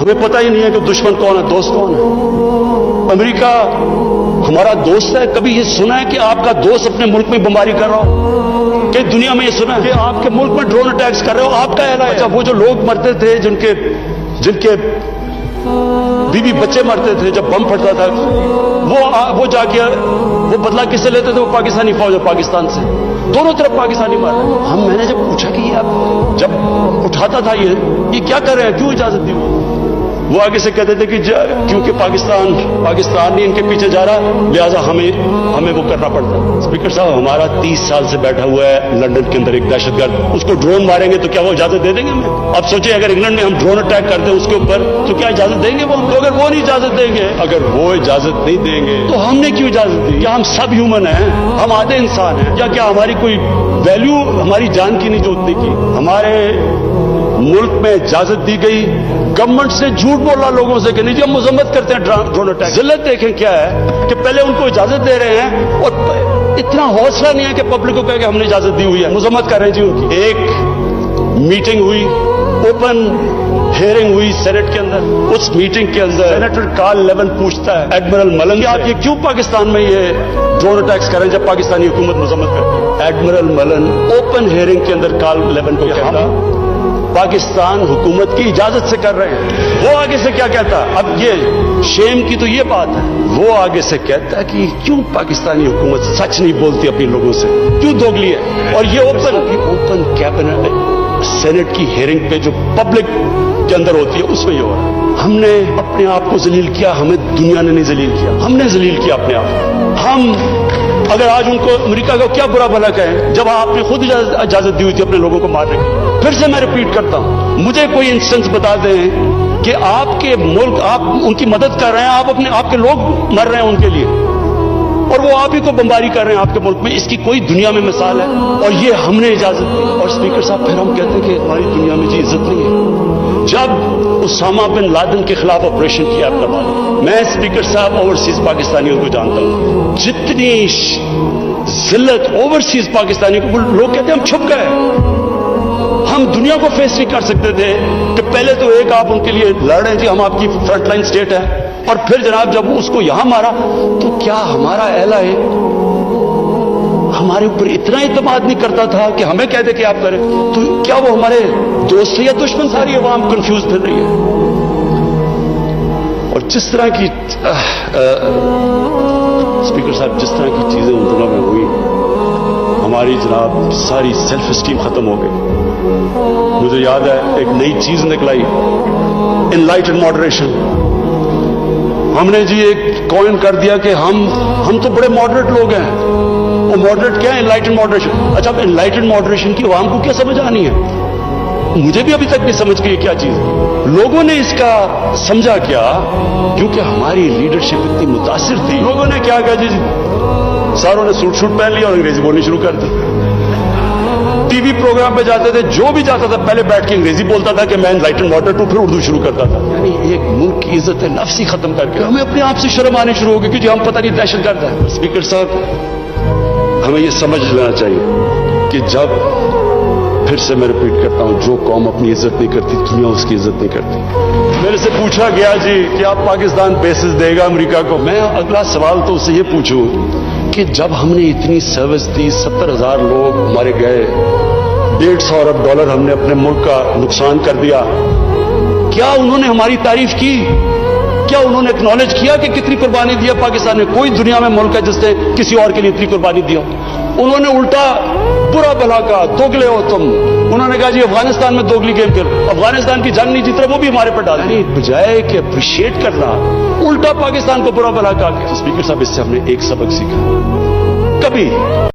हमें पता ही नहीं है कि दुश्मन कौन है, दोस्त कौन है। अमेरिका हमारा दोस्त है? कभी ये सुना है कि आपका दोस्त अपने मुल्क में बमबारी कर रहा हो? कि दुनिया में ये सुना है कि आपके मुल्क में ड्रोन अटैक्स कर रहे हो? आपका एला है। अच्छा, वो जो लोग मरते थे, जिनके बीवी बच्चे मरते थे जब बम फटता था, वो जाके वो बदला किससे लेते थे? वो पाकिस्तानी फौज और पाकिस्तान से, दोनों तरफ पाकिस्तानी मार रहे हैं। मैंने जब पूछा कि आप जब उठाता था ये क्या कर रहे हैं, क्यों इजाजत दी? वो आगे से कहते थे कि क्योंकि पाकिस्तान इनके पीछे जा रहा, लिहाजा हमें वो करना पड़ता है। स्पीकर साहब, हमारा 30 साल से बैठा हुआ है लंदन के अंदर एक दहशतगर्द, उसको ड्रोन मारेंगे तो क्या वो इजाजत दे देंगे हमें? अब सोचिए, अगर इंग्लैंड में हम ड्रोन अटैक कर दें उसके ऊपर, तो क्या इजाजत देंगे वो? तो अगर वो नहीं इजाजत देंगे, अगर वो इजाजत नहीं देंगे तो हमने क्यों इजाजत दी? क्या हम सब ह्यूमन हैं? हम आधे इंसान हैं? या क्या हमारी कोई वैल्यू हमारी जान की नहीं जो उतनी की? हमारे मुल्क में इजाजत दी गई, गवर्नमेंट से झूठ बोला लोगों से कि नहीं जी हम मजम्मत करते हैं ड्रोन अटैक। जिल्लत देखें क्या है कि पहले उनको इजाजत दे रहे हैं और इतना हौसला नहीं है कि पब्लिक को कहे कि हमने इजाजत दी हुई है, मजम्मत कर रहे हैं जी उनकी। एक मीटिंग हुई, ओपन हियरिंग हुई सेनेट के अंदर। उस मीटिंग के अंदर सेनेटर कार्ल लेवन पूछता है एडमिरल मलन कि आप ये क्यों पाकिस्तान में ये ड्रोन अटैक्स करें जब पाकिस्तानी हुकूमत मजम्मत करती है? एडमिरल मलन ओपन हियरिंग के अंदर कार्ल लेवन को कहता पाकिस्तान हुकूमत की इजाजत से कर रहे हैं। वो आगे से क्या कहता? अब ये शेम की तो ये बात है, वो आगे से कहता है कि क्यों पाकिस्तानी हुकूमत सच नहीं बोलती अपने लोगों से, क्यों दोगली है? और ये ओपन कैबिनेट सेनेट की हियरिंग पे जो पब्लिक के अंदर होती है उसमें ये हो रहा है। हमने अपने आप को जलील किया, हमें दुनिया ने नहीं जलील किया, हमने जलील किया अपने आप को। हम अगर आज उनको अमेरिका का क्या बुरा भला कहें जब आपने खुद इजाजत दी हुई थी अपने लोगों को मारने की? फिर से मैं रिपीट करता हूं, मुझे कोई इंस्टेंस बता दें कि आपके मुल्क, आप उनकी मदद कर रहे हैं, आपके लोग मर रहे हैं उनके लिए, और वो आप ही को बमबारी कर रहे हैं आपके मुल्क में। इसकी कोई दुनिया में मिसाल है? और ये हमने इजाजत दी। और स्पीकर साहब, फिर हम कहते हैं कि हमारी दुनिया में जी इज्जत नहीं है। जब उसामा बिन लादेन के खिलाफ ऑपरेशन किया आपका मालिक, मैं स्पीकर साहब ओवरसीज पाकिस्तानियों को जानता हूं, जितनी जिल्लत ओवरसीज पाकिस्तानियों को, लोग कहते हैं हम छुप गए, हम दुनिया को फेस नहीं कर सकते थे कि पहले तो एक आप उनके लिए लड़ रहे थे, हम आपकी फ्रंटलाइन स्टेट है, और फिर जनाब जब उसको यहां मारा तो क्या हमारा एला है हमारे ऊपर इतना इत्मीनान नहीं करता था कि हमें कहते कि आप करें? तो क्या वो हमारे दोस्त या दुश्मन? सारी अवाम कंफ्यूज फिर रही है। और जिस तरह की स्पीकर साहब, जिस तरह की चीजें उन दिनों में हुई, हमारी जनाब सारी सेल्फ स्टीम खत्म हो गई। मुझे याद है एक नई चीज निकलाई, एनलाइटेड मॉडरेशन। हमने जी एक कॉइन कर दिया कि हम तो बड़े मॉडरेट लोग हैं। वो मॉडरेट क्या है? एनलाइटेड मॉडरेशन। अच्छा, अब एनलाइटेड मॉडरेशन की आवाम को क्या समझ आनी है? मुझे भी अभी तक नहीं समझ गई क्या चीज। लोगों ने इसका समझा क्या? क्योंकि हमारी लीडरशिप इतनी मुतासिर थी, लोगों ने क्या कहा जी, सारों ने सूट पहन लिया और अंग्रेजी बोलनी शुरू कर दी। टीवी प्रोग्राम पे जाते थे, जो भी जाता था पहले बैठ के अंग्रेजी बोलता था कि मैं एनलाइटेड मॉडरेट हूं, फिर उर्दू शुरू करता था। यानी एक मुल्क की इज्जत नफ्स ही खत्म करके हमें अपने आप से शर्म आनी शुरू हो गई कि हम पता नहीं दहशतगर्द है। स्पीकर साहब, हमें यह समझ लेना चाहिए कि जब, फिर से मैं रिपीट करता हूं, जो कौम अपनी इज्जत नहीं करती, दुनिया उसकी इज्जत नहीं करती। मेरे से पूछा गया जी कि आप पाकिस्तान बेसिस देगा अमेरिका को? मैं अगला सवाल तो उससे ये पूछूं कि जब हमने इतनी सर्विस दी, 70,000 लोग हमारे गए, $150 अरब हमने अपने मुल्क का नुकसान कर दिया, क्या उन्होंने हमारी तारीफ की? क्या उन्होंने एक्नॉलेज किया कि कितनी कुर्बानी दिया पाकिस्तान ने? कोई दुनिया में मुल्क है जिसने किसी और के लिए इतनी कुर्बानी दिया? उन्होंने उल्टा बुरा भला कहा, दोगले हो तुम। उन्होंने कहा जी अफगानिस्तान में दोगली गेम खेल, अफगानिस्तान की जंग नहीं जीत रहे, वो भी हमारे पर डाल। बजाय कि अप्रिशिएट करना, उल्टा पाकिस्तान को बुरा भला कहा। स्पीकर साहब, इससे हमने एक सबक सीखा, कभी